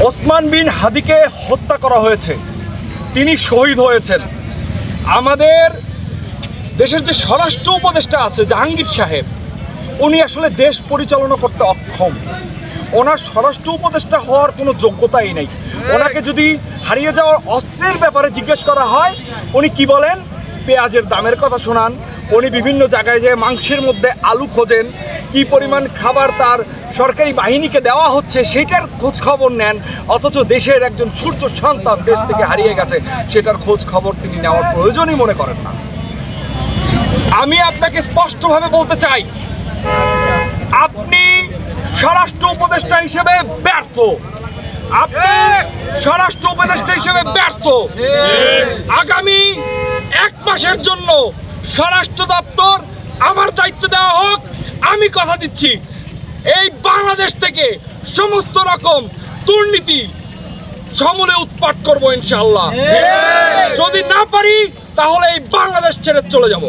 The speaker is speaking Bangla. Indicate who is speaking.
Speaker 1: ওসমান বিন হাদিকে হত্যা করা হয়েছে, তিনি শহীদ হয়েছেন। আমাদের দেশের যে স্বরাষ্ট্র উপদেষ্টা আছে জাহাঙ্গীর সাহেব, উনি আসলে দেশ পরিচালনা করতে অক্ষম। ওনার স্বরাষ্ট্র উপদেষ্টা হওয়ার কোনো যোগ্যতাই নেই। ওনাকে যদি হারিয়ে যাওয়ার অস্ত্রের ব্যাপারে জিজ্ঞেস করা হয়, উনি কি বলেন? পেঁয়াজের দামের কথা শোনান। উনি বিভিন্ন জায়গায় যে মাংসের মধ্যে আলু খোঁজেন, কি পরিমাণ খাবার তার সরকারি বাহিনীকে দেওয়া হচ্ছে সেটার খোঁজ খবর নেন। অথচ দেশের একজন সূর্য সন্তান দেশ থেকে হারিয়ে গেছে, সেটার খোঁজ খবর তিনি নেওয়ার প্রয়োজনই মনে করেন না। আমি আপনাকে স্পষ্টভাবে বলতে চাই, আপনি স্বরাষ্ট্র উপদেষ্টা হিসেবে ব্যর্থ। আপনি স্বরাষ্ট্র উপদেষ্টা হিসেবে ব্যর্থ। আগামী 1 মাসের জন্য স্বরাষ্ট্র দপ্তর আমার দায়িত্ব দেওয়া হোক। আমি কথা দিচ্ছি, এই বাংলাদেশ থেকে সমস্ত রকম দুর্নীতি সমূলে উৎপাট করবো ইনশাআল্লাহ। যদি না পারি তাহলে এই বাংলাদেশ ছেড়ে চলে যাব।